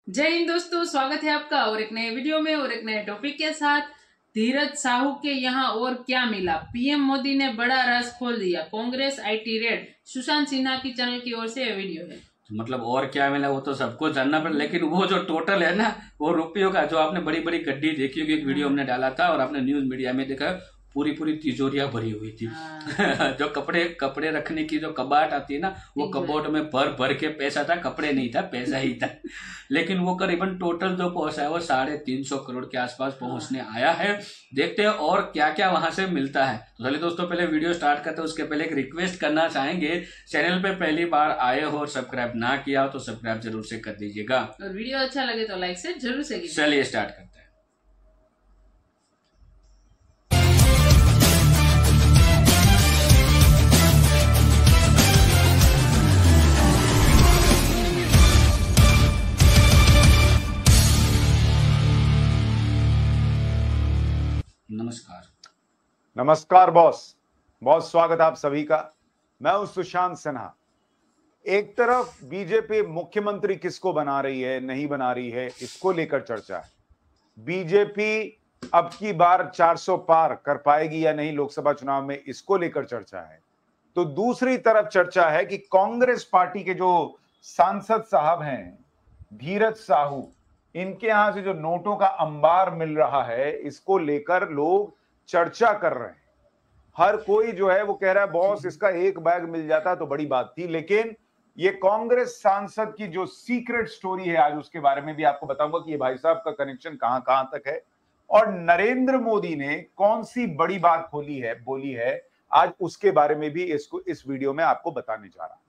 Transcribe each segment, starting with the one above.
जय हिंद दोस्तों, स्वागत है आपका और एक नए वीडियो में और एक नए टॉपिक के साथ। धीरज साहू के यहाँ और क्या मिला, पीएम मोदी ने बड़ा राज खोल दिया, कांग्रेस आईटी रेड। सुशांत सिन्हा की चैनल की ओर से यह वीडियो है। मतलब और क्या मिला वो तो सबको जानना पड़े, लेकिन वो जो टोटल है ना वो रुपयों का, जो आपने बड़ी बड़ी गड्डी देखी होगी, एक वीडियो हमने डाला था और आपने न्यूज मीडिया में देखा, पूरी पूरी तिजोरियां भरी हुई थी। जो कपड़े रखने की जो कबाट आती है ना, वो कबोर्ड में भर भर के पैसा था, कपड़े नहीं था, पैसा ही था। लेकिन वो करीबन टोटल जो पहुंचा है वो 350 करोड़ के आसपास पहुंचने आया है। देखते हैं और क्या क्या वहां से मिलता है। तो चलिए दोस्तों, पहले वीडियो स्टार्ट करते हैं उसके पहले एक रिक्वेस्ट करना चाहेंगे, चैनल पे पहली बार आए हो और सब्सक्राइब ना किया हो तो सब्सक्राइब जरूर से कर दीजिएगा और वीडियो अच्छा लगे तो लाइक से जरूर से कीजिए। चलिए स्टार्ट करते हैं। नमस्कार बॉस। बहुत स्वागत आप सभी का। मैं हूं सुशांत सिन्हा। एक तरफ बीजेपी मुख्यमंत्री किसको बना रही है, नहीं बना रही है, इसको लेकर चर्चा है। बीजेपी अब की बार 400 पार कर पाएगी या नहीं लोकसभा चुनाव में, इसको लेकर चर्चा है। तो दूसरी तरफ चर्चा है कि कांग्रेस पार्टी के जो सांसद साहब हैं धीरज साहू, इनके यहां से जो नोटों का अंबार मिल रहा है, इसको लेकर लोग चर्चा कर रहे हैं। हर कोई जो है वो कह रहा है बॉस इसका एक बैग मिल जाता तो बड़ी बात थी। लेकिन ये कांग्रेस सांसद की जो सीक्रेट स्टोरी है, आज उसके बारे में भी आपको बताऊंगा कि ये भाई साहब का कनेक्शन कहां कहां तक है और नरेंद्र मोदी ने कौन सी बड़ी बात बोली है, आज उसके बारे में भी इस वीडियो में आपको बताने जा रहा हूं।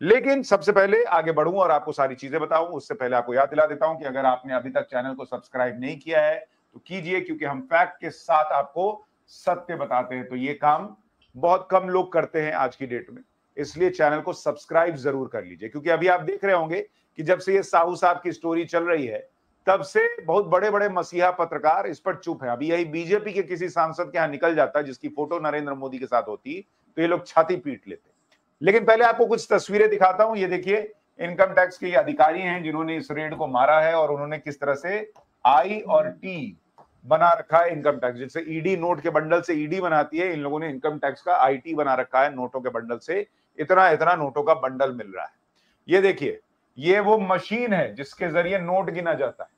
लेकिन सबसे पहले आगे बढ़ूं और आपको सारी चीजें बताऊं, उससे पहले आपको याद दिला देता हूं कि अगर आपने अभी तक चैनल को सब्सक्राइब नहीं किया है तो कीजिए, क्योंकि हम फैक्ट के साथ आपको सत्य बताते हैं। तो ये काम बहुत कम लोग करते हैं आज की डेट में, इसलिए चैनल को सब्सक्राइब जरूर कर लीजिए। क्योंकि अभी आप देख रहे होंगे कि जब से ये साहू साहब की स्टोरी चल रही है, तब से बहुत बड़े बड़े मसीहा पत्रकार इस पर चुप है। अभी यही बीजेपी के किसी सांसद के यहां निकल जाता है जिसकी फोटो नरेंद्र मोदी के साथ होती तो ये लोग छाती पीट लेते। लेकिन पहले आपको कुछ तस्वीरें दिखाता हूं। ये देखिए, इनकम टैक्स के अधिकारी हैं जिन्होंने इस रेड को मारा है और उन्होंने किस तरह से आई और टी बना रखा है इनकम टैक्स। जैसे ईडी नोट के बंडल से ईडी बनाती है, इन लोगों ने इनकम टैक्स का आईटी बना रखा है। नोटों के बंडल से इतना इतना नोटों का बंडल मिल रहा है। ये देखिए, ये वो मशीन है जिसके जरिए नोट गिना जाता है।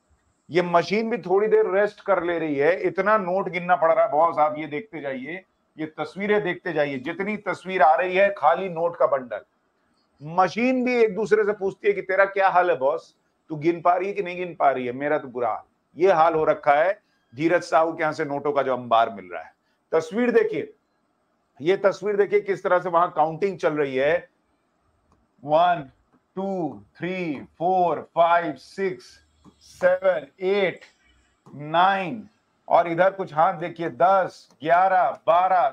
ये मशीन भी थोड़ी देर रेस्ट कर ले रही है, इतना नोट गिनना पड़ रहा है। बॉस आप ये देखते जाइए, ये तस्वीरें देखते जाइए, जितनी तस्वीर आ रही है खाली नोट का बंडल। मशीन भी एक दूसरे से पूछती है कि तेरा क्या हाल है बॉस, तू गिन पा रही है कि नहीं गिन पा रही है, मेरा तो बुरा हाल। ये हाल हो रखा है धीरज साहू के यहां से नोटों का जो अंबार मिल रहा है। तस्वीर देखिए, ये तस्वीर देखिए किस तरह से वहां काउंटिंग चल रही है। 1 2 3 4 5 6 7 8 9 और इधर कुछ हाथ देखिए 10 11 12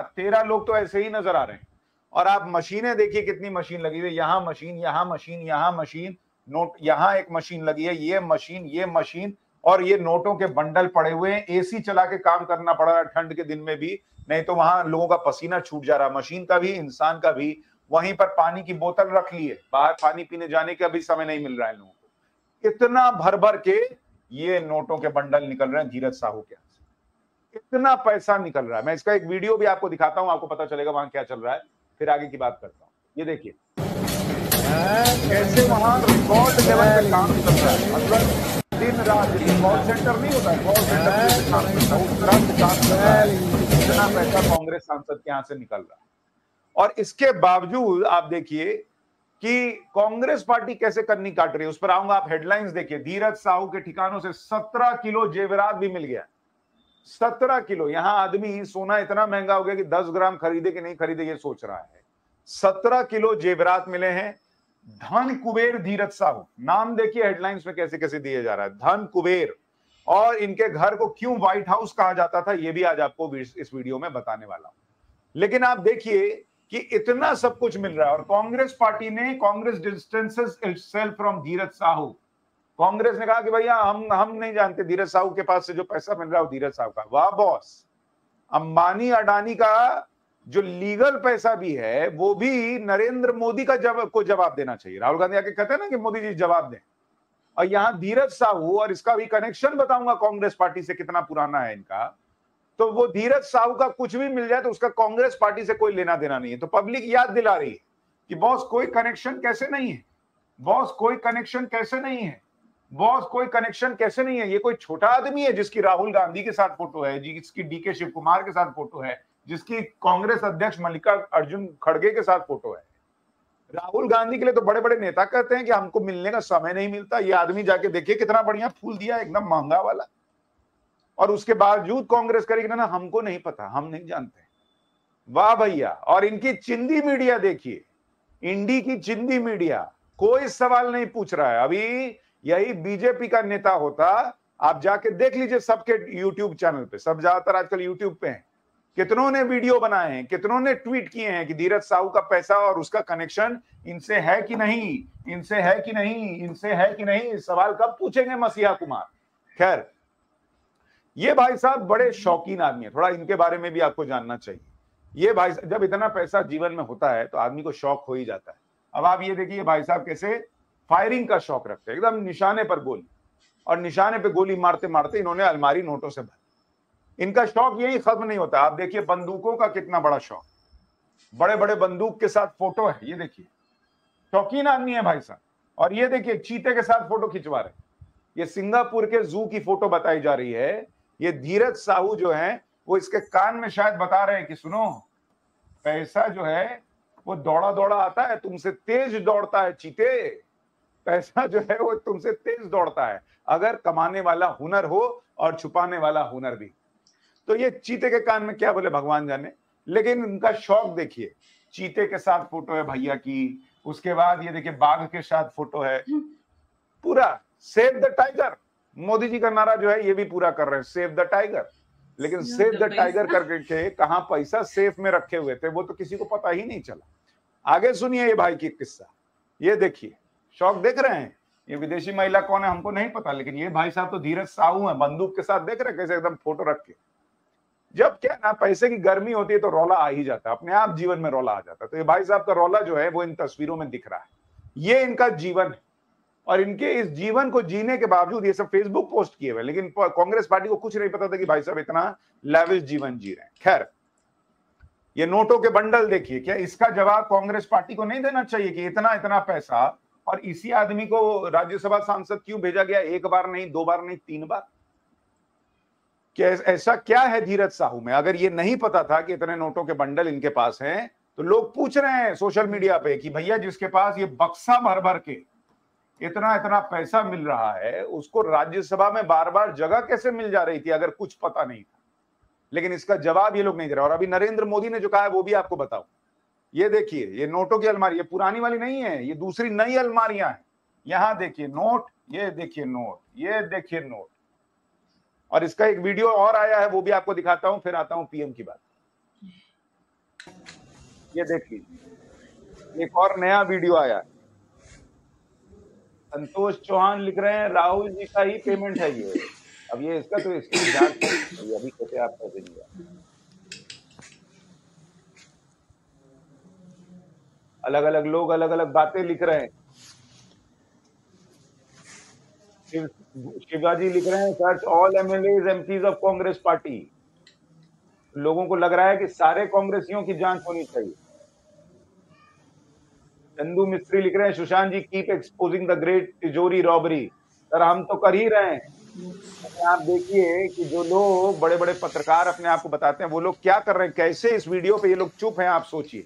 13 लोग तो ऐसे ही नजर आ रहे हैं। और आप मशीनें देखिए, कितनी मशीन लगी हुई है। यहां मशीन, यहां मशीन, यहां मशीन, नोट, यहां एक मशीन लगी है, ये मशीन और ये नोटों के बंडल पड़े हुए हैं। एसी चला के काम करना पड़ रहा है ठंड के दिन में भी, नहीं तो वहां लोगों का पसीना छूट जा रहा है, मशीन का भी, इंसान का भी। वहीं पर पानी की बोतल रख ली है, बाहर पानी पीने जाने का भी समय नहीं मिल रहा है लोगों को। इतना भर भर के ये नोटों के बंडल निकल रहे हैं धीरज साहू के यहाँ से, इतना पैसा निकल रहा है। मैं इसका एक वीडियो भी आपको दिखाता हूं, आपको पता चलेगा वहां क्या चल रहा है, फिर आगे की बात करता हूं। ये देखिए कैसे वहां रिकॉर्ड लेवल पे काम चल रहा है। मतलब दिन रात, कॉल सेंटर नहीं होता है, कॉल सेंटर काम करता है, उस तरह से काम कर रहा है। इतना पैसा कांग्रेस सांसद के यहां से निकल रहा है। और इसके बावजूद आप देखिए कि कांग्रेस पार्टी कैसे कन्नी काट रही है, उस पर आऊंगा। आप हेडलाइंस देखिए, धीरज साहू के ठिकानों से 17 किलो जेवरात भी मिल गया। 17 किलो। यहां आदमी सोना इतना महंगा हो गया कि 10 ग्राम खरीदे कि नहीं खरीदे ये सोच रहा है। 17 किलो जेवरात मिले हैं। धन कुबेर धीरज साहू, नाम देखिए हेडलाइंस में कैसे कैसे दिया जा रहा है, धन कुबेर। और इनके घर को क्यों व्हाइट हाउस कहा जाता था, ये भी आज आपको इस वीडियो में बताने वाला हूं। लेकिन आप देखिए कि इतना सब कुछ मिल रहा है और कांग्रेस पार्टी ने, कांग्रेस डिस्टेंसेस इटसेल्फ फ्रॉम धीरज साहू। कांग्रेस ने कहा कि भैया हम नहीं जानते, धीरज साहू के पास से जो पैसा मिल रहा है वो धीरज साहू का। वाह बॉस, अंबानी अडानी का जो लीगल पैसा भी है वो भी नरेंद्र मोदी का जवाब देना चाहिए। राहुल गांधी आके कहते हैं ना कि मोदी जी जवाब दें, और यहाँ धीरज साहू, और इसका भी कनेक्शन बताऊंगा कांग्रेस पार्टी से कितना पुराना है इनका, तो वो धीरज साहू का कुछ भी मिल जाए तो उसका कांग्रेस पार्टी से कोई लेना देना नहीं है। तो पब्लिक याद दिला रही है कि बॉस कोई कनेक्शन कैसे नहीं है, बॉस कोई कनेक्शन कैसे नहीं है, बॉस कोई कनेक्शन कैसे नहीं है। ये कोई छोटा आदमी है जिसकी राहुल गांधी के साथ फोटो है, जिसकी डीके शिव कुमार के साथ फोटो है, जिसकी कांग्रेस अध्यक्ष मल्लिकार्जुन खड़गे के साथ फोटो है। राहुल गांधी के लिए तो बड़े बड़े नेता कहते हैं कि हमको मिलने का समय नहीं मिलता। ये आदमी जाके देखिए कितना बढ़िया फूल दिया, एकदम महंगा वाला, और उसके बावजूद कांग्रेस करेगी ना हमको नहीं पता, हम नहीं जानते। वाह भैया। और इनकी चिंदी मीडिया देखिए, इंडी की चिंदी मीडिया कोई सवाल नहीं पूछ रहा है। अभी यही बीजेपी का नेता होता, आप जाके देख लीजिए सबके यूट्यूब चैनल पे, सब ज्यादातर आजकल यूट्यूब पे हैं, कितनों ने वीडियो बनाए हैं, कितनों ने ट्वीट किए हैं कि धीरज साहू का पैसा और उसका कनेक्शन इनसे है कि नहीं, इनसे है कि नहीं, इनसे है कि नहीं। सवाल कब पूछेंगे मसीहा कुमार। खैर, ये भाई साहब बड़े शौकीन आदमी है, थोड़ा इनके बारे में भी आपको जानना चाहिए। ये भाई जब इतना पैसा जीवन में होता है तो आदमी को शौक हो ही जाता है। अब आप ये देखिए भाई साहब कैसे फायरिंग का शौक रखते हैं, एकदम निशाने पर गोली, और निशाने पे गोली मारते मारते इन्होंने अलमारी नोटों से भरी। इनका शौक यही खत्म नहीं होता। आप देखिए बंदूकों का कितना बड़ा शौक, बड़े बड़े बंदूक के साथ फोटो है, ये देखिए शौकीन आदमी है भाई साहब। और ये देखिए चीते के साथ फोटो खिंचवा रहे हैं। ये सिंगापुर के जू की फोटो बताई जा रही है। ये धीरज साहू जो है वो इसके कान में शायद बता रहे हैं कि सुनो, पैसा जो है वो दौड़ा दौड़ा आता है, तुमसे तेज दौड़ता है चीते, पैसा जो है वो तुमसे तेज दौड़ता है, अगर कमाने वाला हुनर हो और छुपाने वाला हुनर भी। तो ये चीते के कान में क्या बोले भगवान जाने, लेकिन उनका शौक देखिए, चीते के साथ फोटो है भैया की, उसके बाद ये देखिए बाघ के साथ फोटो है, पूरा save the tiger. Modi ji का नारा जो है ये भी पूरा कर रहे हैं, सेव द टाइगर। लेकिन सेव द टाइगर करके कहां पैसा सेफ में रखे हुए थे वो तो किसी को पता ही नहीं चला। आगे सुनिए ये भाई की किस्सा, ये देखिए शौक देख रहे हैं। ये विदेशी महिला कौन है हमको नहीं पता, लेकिन ये भाई साहब तो धीरज साहू है, बंदूक के साथ देख रहे हैं कैसे एकदम फोटो रख के। जब क्या ना पैसे की गर्मी होती है तो रौला आ ही जाता है, अपने आप जीवन में रौला आ जाता है। तो ये भाई साहब का रौला जो है वो इन तस्वीरों में दिख रहा है, ये इनका जीवन है। और इनके इस जीवन को जीने के बावजूद ये सब फेसबुक पोस्ट किए हुए, लेकिन कांग्रेस पार्टी को कुछ नहीं पता था कि भाई साहब इतना लेविश जीवन जी रहे हैं। खैर, ये नोटों के बंडल देखिए, क्या इसका जवाब कांग्रेस पार्टी को नहीं देना चाहिए कि इतना इतना पैसा, और इसी आदमी को राज्यसभा सांसद क्यों भेजा गया, एक बार नहीं, दो बार नहीं, 3 बार? क्या ऐसा क्या है धीरज साहू में? अगर ये नहीं पता था कि इतने नोटों के बंडल इनके पास हैं, तो लोग पूछ रहे हैं सोशल मीडिया पे कि भैया जिसके पास ये बक्सा भर भर के इतना इतना पैसा मिल रहा है, उसको राज्यसभा में बार बार जगह कैसे मिल जा रही थी अगर कुछ पता नहीं था? लेकिन इसका जवाब ये लोग नहीं दे रहे। और अभी नरेंद्र मोदी ने जो कहा है वो भी आपको बताऊं। ये देखिए, ये नोटों की अलमारी, ये पुरानी वाली नहीं है, ये दूसरी नई अलमारियां हैं। यहां देखिए नोट, ये देखिए नोट, ये देखिए नोट। और इसका एक वीडियो और आया है, वो भी आपको दिखाता हूं, फिर आता हूं पीएम की बात। ये देखिए, एक और नया वीडियो आया है। संतोष चौहान लिख रहे हैं राहुल जी का ही पेमेंट है ये। अब ये इसका तो इसकी जांच अभी कहते आप कर देंगे। अलग अलग लोग अलग अलग बातें लिख रहे हैं। शिवाजी लिख रहे हैं search all MLAs MPs of Congress party. लोगों को लग रहा है कि सारे कांग्रेसियों की जांच होनी चाहिए। चंदू मिस्त्री लिख रहे हैं सुशांत जी कीप एक्सपोजिंग द ग्रेट तिजोरी रॉबरी। सर हम तो कर ही रहे हैं। आप देखिए कि जो लोग बड़े बड़े पत्रकार अपने आप को बताते हैं वो लोग क्या कर रहे हैं, कैसे इस वीडियो पे ये लोग चुप हैं। आप सोचिए,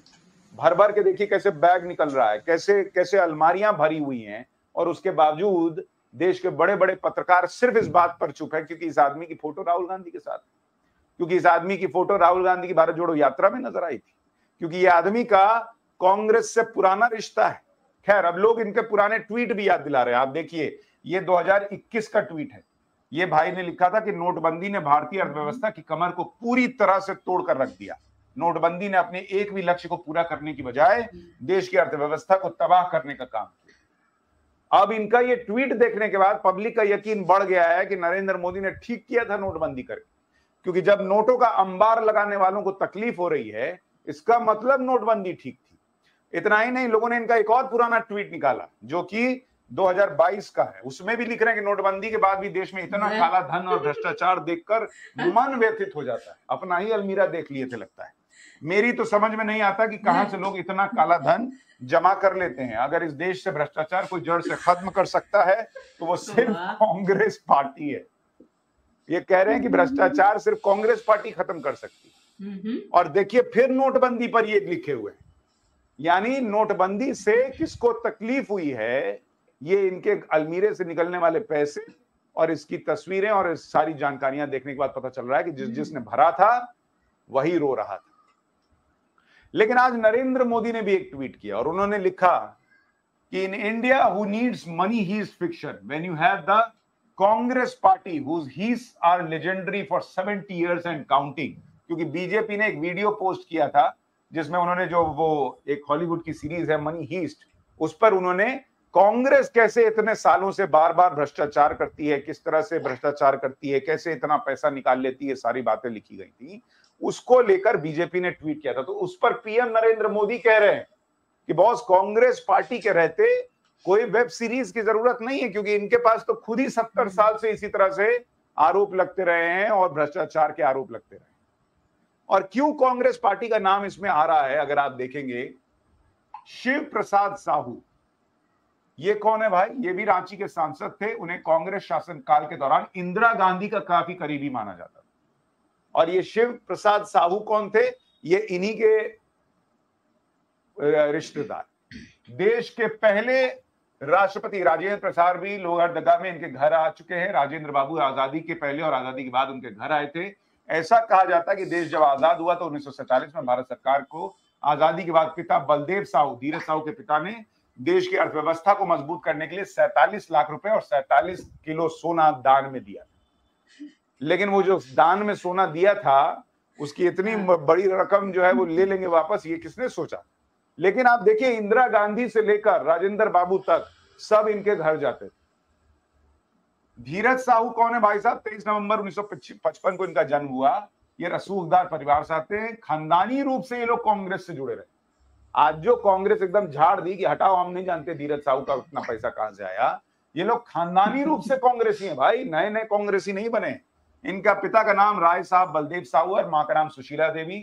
भर भर के देखिए कैसे बैग निकल रहा है, कैसे कैसे अलमारियां भरी हुई हैं, और उसके बावजूद देश के बड़े बड़े पत्रकार सिर्फ इस बात पर चुप है क्योंकि इस आदमी की फोटो राहुल गांधी के साथ, क्योंकि इस आदमी की फोटो राहुल गांधी की भारत जोड़ो यात्रा में नजर आई थी, क्योंकि ये आदमी का कांग्रेस से पुराना रिश्ता है। खैर, अब लोग इनके पुराने ट्वीट भी याद दिला रहे हैं। आप देखिए, ये 2021 का ट्वीट है। ये भाई ने लिखा था कि नोटबंदी ने भारतीय अर्थव्यवस्था की कमर को पूरी तरह से तोड़कर रख दिया। नोटबंदी ने अपने एक भी लक्ष्य को पूरा करने की बजाय देश की अर्थव्यवस्था को तबाह करने का काम किया। अब इनका ये ट्वीट देखने के बाद पब्लिक का यकीन बढ़ गया है कि नरेंद्र मोदी ने ठीक किया था नोटबंदी करके, क्योंकि जब नोटों का अंबार लगाने वालों को तकलीफ हो रही है, इसका मतलब नोटबंदी ठीक थी। इतना ही नहीं, लोगों ने इनका एक और पुराना ट्वीट निकाला जो कि 2022 का है, उसमें भी लिख रहे हैं कि नोटबंदी के बाद भी देश में इतना काला धन और भ्रष्टाचार देखकर मन व्यथित हो जाता है। अपना ही अलमीरा देख लिए थे लगता है। मेरी तो समझ में नहीं आता कि कहां से लोग इतना काला धन जमा कर लेते हैं। अगर इस देश से भ्रष्टाचार कोई जड़ से खत्म कर सकता है तो वो सिर्फ कांग्रेस पार्टी है। ये कह रहे हैं कि भ्रष्टाचार सिर्फ कांग्रेस पार्टी खत्म कर सकती है। और देखिए फिर नोटबंदी पर ये लिखे हुए हैं, यानी नोटबंदी से किसको तकलीफ हुई है, ये इनके अलमीरे से निकलने वाले पैसे और इसकी तस्वीरें और इस सारी जानकारियां देखने के बाद पता चल रहा है कि जिसने भरा था वही रो रहा था। लेकिन आज नरेंद्र मोदी ने भी एक ट्वीट किया और उन्होंने लिखा कि in India who needs money he is fiction when you have the Congress party whose heirs are legendary for 70 years and counting. क्योंकि बीजेपी ने एक वीडियो पोस्ट किया था जिसमें उन्होंने जो वो एक हॉलीवुड की सीरीज है मनी हीस्ट, उस पर उन्होंने कांग्रेस कैसे इतने सालों से बार बार भ्रष्टाचार करती है, किस तरह से भ्रष्टाचार करती है, कैसे इतना पैसा निकाल लेती है, सारी बातें लिखी गई थी। उसको लेकर बीजेपी ने ट्वीट किया था। तो उस पर पीएम नरेंद्र मोदी कह रहे हैं कि बॉस कांग्रेस पार्टी के रहते कोई वेब सीरीज की जरूरत नहीं है, क्योंकि इनके पास तो खुद ही 70 साल से इसी तरह से आरोप लगते रहे हैं और भ्रष्टाचार के आरोप लगते रहे। और क्यों कांग्रेस पार्टी का नाम इसमें आ रहा है, अगर आप देखेंगे, शिव प्रसाद साहू, ये कौन है भाई? ये भी रांची के सांसद थे। उन्हें कांग्रेस शासनकाल के दौरान इंदिरा गांधी का काफी करीबी माना जाता था। और ये शिव प्रसाद साहू कौन थे? ये इन्हीं के रिश्तेदार। देश के पहले राष्ट्रपति राजेंद्र प्रसाद भी लोहरदगा में इनके घर आ चुके हैं। राजेंद्र बाबू आजादी के पहले और आजादी के बाद उनके घर आए थे। ऐसा कहा जाता है कि देश जब आजाद हुआ तो 1947 में भारत सरकार को आजादी के बाद पिता बलदेव साहू, धीरज साहू के पिता ने देश की अर्थव्यवस्था को मजबूत करने के लिए 47 लाख रुपए और 47 किलो सोना दान में दिया। लेकिन वो जो दान में सोना दिया था उसकी इतनी बड़ी रकम जो है वो ले लेंगे वापस, ये किसने सोचा? लेकिन आप देखिए इंदिरा गांधी से लेकर राजेंद्र बाबू तक सब इनके घर जाते थे। धीरज साहू कौन है भाई साहब? 23 नवंबर 1955 को इनका जन्म हुआ। ये रसूखदार परिवार से आते हैं। खानदानी रूप से ये लोग कांग्रेस से जुड़े रहे। आज जो कांग्रेस एकदम झाड़ दी कि हटाओ, हम नहीं जानते धीरज साहू का उतना पैसा कहां से आया, ये लोग खानदानी रूप से कांग्रेसी हैं भाई, नए नए कांग्रेसी नहीं बने। इनका पिता का नाम राय साहब बलदेव साहू और मां का नाम सुशीला देवी।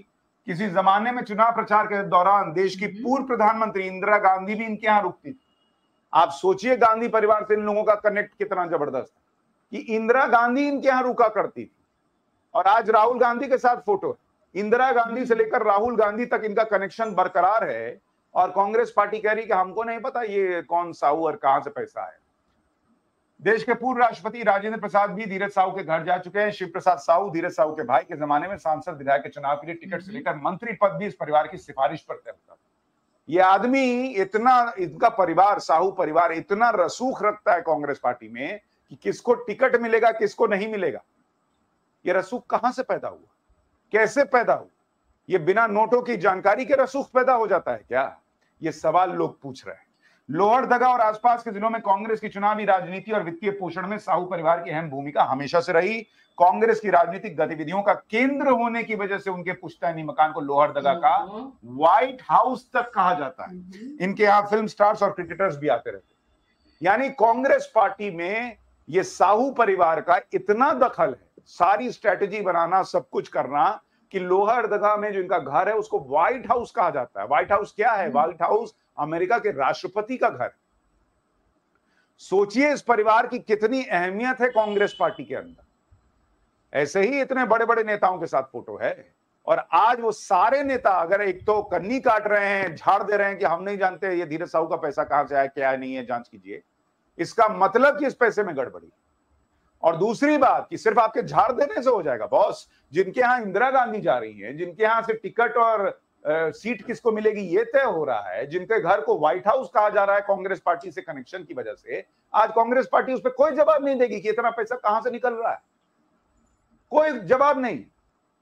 किसी जमाने में चुनाव प्रचार के दौरान देश की पूर्व प्रधानमंत्री इंदिरा गांधी भी इनके यहाँ रुकती थी। आप सोचिए गांधी परिवार से इन लोगों का कनेक्ट कितना जबरदस्त है कि इंदिरा गांधी इनके यहाँ रुका करती थी। और आज राहुल गांधी के साथ फोटो है। इंदिरा गांधी से लेकर राहुल गांधी तक इनका कनेक्शन बरकरार है। और कांग्रेस पार्टी कह रही कि हमको नहीं पता ये कौन साहू और कहां से पैसा है। देश के पूर्व राष्ट्रपति राजेंद्र प्रसाद भी धीरज साहू के घर जा चुके हैं। शिव प्रसाद साहू धीरज साहू के भाई के जमाने में सांसद विधायक के चुनाव के लिए टिकट से लेकर मंत्री पद भी इस परिवार की सिफारिश पर तय होता था। ये आदमी इतना, इनका परिवार, साहू परिवार इतना रसूख रखता है कांग्रेस पार्टी में कि किसको टिकट मिलेगा किसको नहीं मिलेगा। ये रसूख कहां से पैदा हुआ, कैसे पैदा हुआ? ये बिना नोटों की जानकारी के रसूख पैदा हो जाता है क्या? ये सवाल लोग पूछ रहे हैं। लोहरदगा और आसपास के जिलों में कांग्रेस की चुनावी राजनीति और वित्तीय पोषण में साहू परिवार की अहम भूमिका हमेशा से रही। कांग्रेस की राजनीतिक गतिविधियों का केंद्र होने की वजह से उनके पुश्तैनी मकान को लोहरदगा का व्हाइट हाउस तक कहा जाता है। इनके यहाँ फिल्म स्टार्स और क्रिकेटर्स भी आते रहते। यानी कांग्रेस पार्टी में ये साहू परिवार का इतना दखल है, सारी स्ट्रेटेजी बनाना, सब कुछ करना, कि लोहरदगा में जो इनका घर है उसको व्हाइट हाउस कहा जाता है। व्हाइट हाउस क्या है? व्हाइट हाउस अमेरिका के राष्ट्रपति का घर। सोचिए इस परिवार की कितनी अहमियत है कांग्रेस पार्टी के अंदर। ऐसे ही इतने बड़े बड़े नेताओं के साथ फोटो है। और आज वो सारे नेता अगर एक तो कन्नी काट रहे हैं, झाड़ दे रहे हैं कि हम नहीं जानते ये धीरज साहू का पैसा कहां से आया, क्या नहीं है, जांच कीजिए, इसका मतलब कि इस पैसे में गड़बड़ी। और दूसरी बात कि सिर्फ आपके झाड़ देने से हो जाएगा बॉस। जिनके यहाँ इंदिरा गांधी जा रही है, जिनके यहाँ से टिकट और सीट किसको मिलेगी ये तय हो रहा है, जिनके घर को व्हाइट हाउस कहा जा रहा है कांग्रेस पार्टी से कनेक्शन की वजह से, आज कांग्रेस पार्टी उस पर कोई जवाब नहीं देगी कि इतना पैसा कहां से निकल रहा है। कोई जवाब नहीं।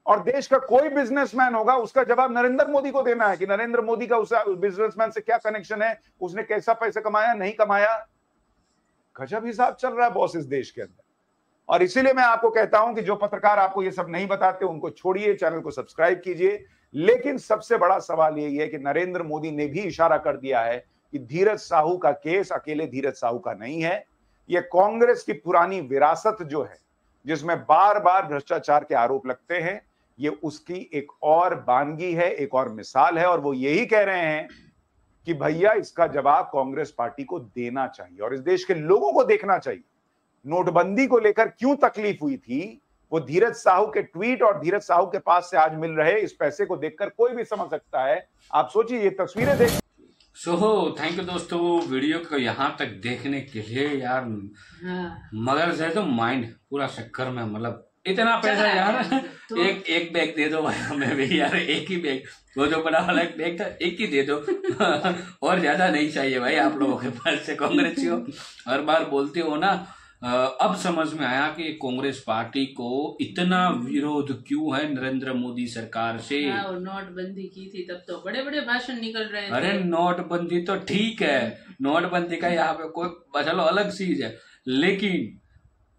और देश का कोई बिजनेसमैन होगा उसका जवाब नरेंद्र मोदी को देना है कि नरेंद्र मोदी का उस बिजनेसमैन से क्या कनेक्शन है, उसने कैसा पैसा कमाया, नहीं कमाया। गजब हिसाब चल रहा है बॉस इस देश के अंदर। और इसीलिए मैं आपको कहता हूं कि जो पत्रकार आपको ये सब नहीं बताते उनको छोड़िए, चैनल को सब्सक्राइब कीजिए। लेकिन सबसे बड़ा सवाल यही है कि नरेंद्र मोदी ने भी इशारा कर दिया है कि धीरज साहू का केस अकेले धीरज साहू का नहीं है, ये कांग्रेस की पुरानी विरासत जो है, जिसमें बार बार भ्रष्टाचार के आरोप लगते हैं, ये उसकी एक और बानगी है, एक और मिसाल है। और वो यही कह रहे हैं कि भैया इसका जवाब कांग्रेस पार्टी को देना चाहिए और इस देश के लोगों को देखना चाहिए। नोटबंदी को लेकर क्यों तकलीफ हुई थी, वो धीरज साहू के ट्वीट और धीरज साहू के पास से आज मिल रहे इस पैसे को देखकर कोई भी समझ सकता है। आप सोचिए, ये तस्वीरें देख। थैंक यू दोस्तों, वीडियो को यहाँ तक देखने के लिए यार। मगर जो है तो माइंड पूरा चक्कर में, मतलब इतना पैसा यार। तो एक बैग दे दो भाई हमें भी यार, एक ही बैग, वो जो बड़ा वाला एक बैग था एक ही दे दो और ज्यादा नहीं चाहिए भाई आप लोगों के पास से। कांग्रेस हो हर बार बोलते हो ना, अब समझ में आया कि कांग्रेस पार्टी को इतना विरोध क्यों है नरेंद्र मोदी सरकार से। और नोटबंदी की थी तब तो बड़े बड़े भाषण निकल रहे थे। अरे नोटबंदी तो ठीक है, नोटबंदी का यहाँ पे कोई चलो अलग चीज है, लेकिन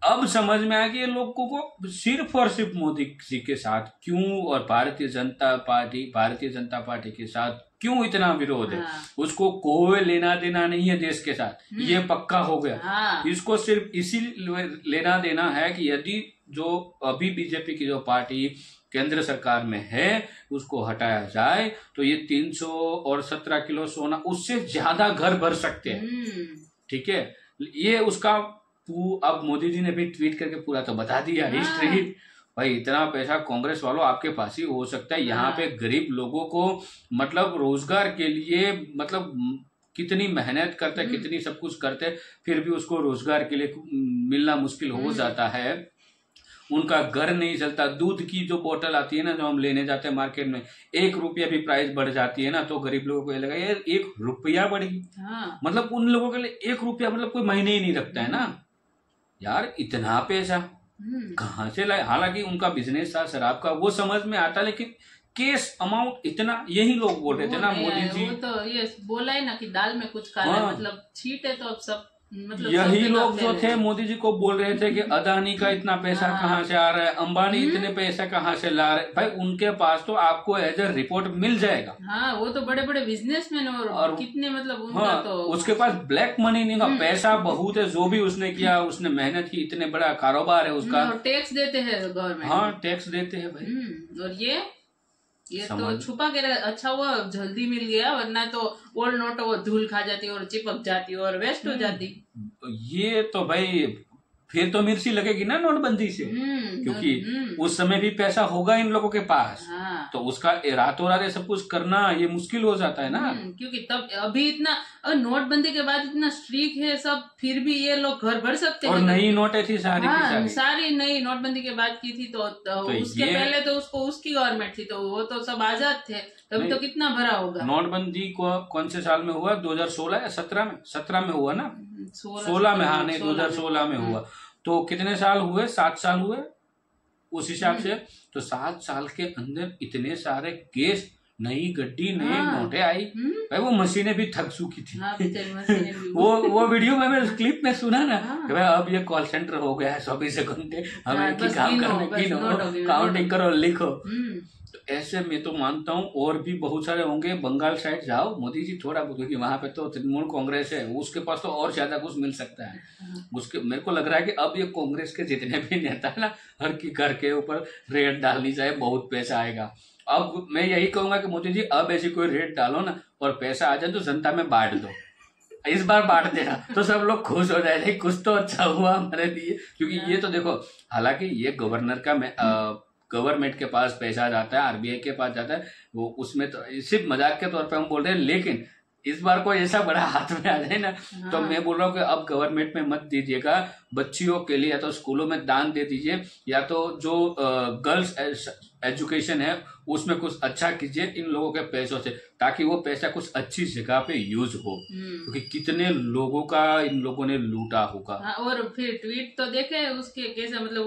अब समझ में आया कि ये लोगों को सिर्फ और सिर्फ मोदी जी के साथ क्यों और भारतीय जनता पार्टी के साथ क्यों इतना विरोध है। उसको कोई लेना देना नहीं है देश के साथ, ये पक्का हो गया। इसको सिर्फ इसी लेना देना है कि यदि जो अभी बीजेपी की जो पार्टी केंद्र सरकार में है उसको हटाया जाए तो ये 317 किलो सोना, उससे ज्यादा घर भर सकते हैं। ठीक है, ये उसका अब मोदी जी ने भी ट्वीट करके पूरा तो बता दिया हिस्ट्री। भाई इतना पैसा कांग्रेस वालों आपके पास ही हो सकता है। यहाँ पे गरीब लोगों को मतलब रोजगार के लिए मतलब कितनी मेहनत करते हैं, कितनी सब कुछ करते हैं, फिर भी उसको रोजगार के लिए मिलना मुश्किल हो जाता है। उनका घर नहीं चलता। दूध की जो बोतल आती है ना, जो हम लेने जाते हैं मार्केट में, 1 रुपया भी प्राइस बढ़ जाती है ना, तो गरीब लोगों को ये लगा यार 1 रुपया बढ़ी। मतलब उन लोगों के लिए 1 रुपया मतलब कोई महीने ही नहीं रखता है ना यार। इतना पैसा कहाँ से लाए। हालांकि उनका बिजनेस था शराब का, वो समझ में आता, लेकिन केस अमाउंट इतना, यही लोग बोल रहे थे ना मोदी जी। वो तो ये बोला है ना कि दाल में कुछ काला, मतलब छीट है तो अब सब मतलब यही लोग जो थे मोदी जी को बोल रहे थे कि अदानी का इतना पैसा कहाँ से आ रहा है, अंबानी इतने पैसा कहाँ से ला रहे। भाई उनके पास तो आपको एज ए रिपोर्ट मिल जाएगा। वो तो बड़े बड़े बिजनेसमैन और कितने मतलब उनका तो उसके पास ब्लैक मनी नहीं का पैसा बहुत है। जो भी उसने किया, उसने मेहनत की, इतने बड़ा कारोबार है उसका। और टैक्स देते हैं गवर्नमेंट। हाँ टैक्स देते हैं भाई। और ये तो छुपा के अच्छा हुआ जल्दी मिल गया, वरना तो ओल्ड नोट वो धूल खा जाती और चिपक जाती और वेस्ट हो जाती। ये तो भाई फिर तो मिर्ची लगेगी ना नोटबंदी से, क्योंकि उस समय भी पैसा होगा इन लोगों के पास। तो उसका रातों रात सब कुछ करना ये मुश्किल हो जाता है ना। क्योंकि तब अभी इतना नोटबंदी के बाद इतना स्ट्रिक्ट है सब, फिर भी ये लोग घर भर सकते हैं। और नई नोटें थी सारी सारी नई नोटबंदी के बाद की थी। तो उसके पहले तो उसको उसकी गवर्नमेंट थी, तो वो तो सब आजाद थे, तभी तो कितना भरा होगा। नोटबंदी को कौन से साल में हुआ? 2016 या 17 में हुआ ना? 16 में। हाँ नहीं 2016 में हुआ। तो कितने साल हुए? 7 साल हुए उस हिसाब से। तो 7 साल के अंदर इतने सारे केस, नई गड्डी, नई नोटें आई। भाई वो मशीनें भी थक चुकी थी। वो वीडियो में मैं क्लिप में सुना ना कि भाई अब ये कॉल सेंटर हो गया है, 24 घंटे हमें की काम करने की, काउंटिंग करो, लिखो। तो ऐसे में तो मानता हूँ और भी बहुत सारे होंगे। बंगाल साइड जाओ, मोदी जी थोड़ा बहुत, क्योंकि वहां पे तो तृणमूल कांग्रेस है, उसके पास तो और ज्यादा कुछ मिल सकता है। उसके मेरे को लग रहा है कि अब ये कांग्रेस के जितने भी नेता है ना, हर की घर के ऊपर रेट डालनी चाहिए, बहुत पैसा आएगा। अब मैं यही कहूंगा कि मोदी जी अब ऐसी कोई रेट डालो ना और पैसा आ जाए तो जनता में बांट दो। इस बार बांट देना तो सब लोग खुश हो जाए, कुछ तो अच्छा हुआ हमारे लिए। क्योंकि ये तो देखो, हालांकि ये गवर्नर का गवर्नमेंट के पास पैसा जाता है, आरबीआई के पास जाता है, वो उसमें तो सिर्फ मजाक के तौर पे हम बोल रहे हैं। लेकिन इस बार कोई ऐसा बड़ा हाथ में आ जाए ना, तो मैं बोल रहा हूँ कि अब गवर्नमेंट में मत दीजिएगा। बच्चियों के लिए या तो स्कूलों में दान दे दीजिए, या तो जो गर्ल्स एजुकेशन है उसमें कुछ अच्छा कीजिए इन लोगों के पैसों से, ताकि वो पैसा कुछ अच्छी जगह पे यूज हो। क्योंकि कितने लोगों का इन लोगों ने लूटा होगा। और फिर ट्वीट तो देखे उसके कैसे, मतलब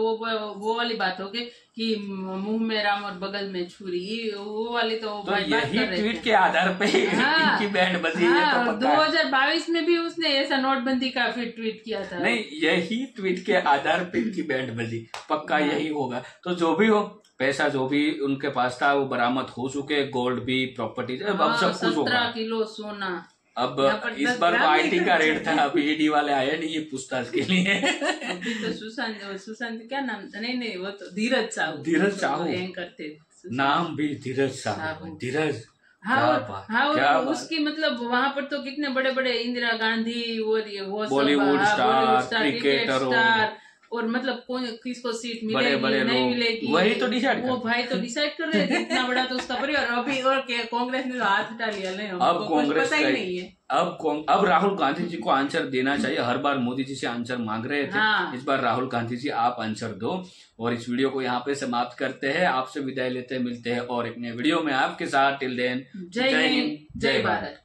वो वाली बात हो गई कि मुंह में राम और बगल में छुरी, वो वाली तो यही ट्वीट के आधार पे इनकी बैंड बजी है। तो 2022 में भी उसने ऐसा नोटबंदी का फिर ट्वीट किया था। नहीं, यही ट्वीट के आधार पे इनकी बैंड बजी, पक्का यही होगा। तो जो भी हो, पैसा जो भी उनके पास था वो बरामद हो चुके, गोल्ड भी, प्रॉपर्टी, अब सब कुछ होगा। 17 किलो सोना। अब यहाँ पर इस 10 बार ग्राम पार्टी नहीं का खर्च रेट था, अभी ईडी वाले आए नहीं ये पूछताछ के लिए। अभी तो सुशांत क्या नाम था, नहीं वो तो धीरज साहू, धीरज साहू एंकर थे। नाम भी धीरज साहू, धीरज। हाँ क्या और बात। उसकी मतलब वहां पर तो कितने बड़े बड़े इंदिरा गांधी और ये वो सब, बॉलीवुड हाँ, स्टार, क्रिकेट क्रिकेटर स्टार, और मतलब कौन किसको सीट मिलेगी बड़े नहीं लोग, मिलेगी, वही तो डिसाइड वो भाई तो डिसाइड कर रहे थे। इतना बड़ा तो उसका परिवार। अभी और कांग्रेस ने तो हाथ हटा लिया, नहीं अब हमको कुछ कांग्रेस पता ही नहीं है। अब राहुल गांधी जी को आंसर देना चाहिए। हर बार मोदी जी से आंसर मांग रहे थे, हाँ। इस बार राहुल गांधी जी आप आंसर दो। और इस वीडियो को यहाँ पे समाप्त करते हैं, आपसे विदाई लेते मिलते हैं और एक नए वीडियो में आपके साथ। टिल देन, जय हिंद, जय भारत।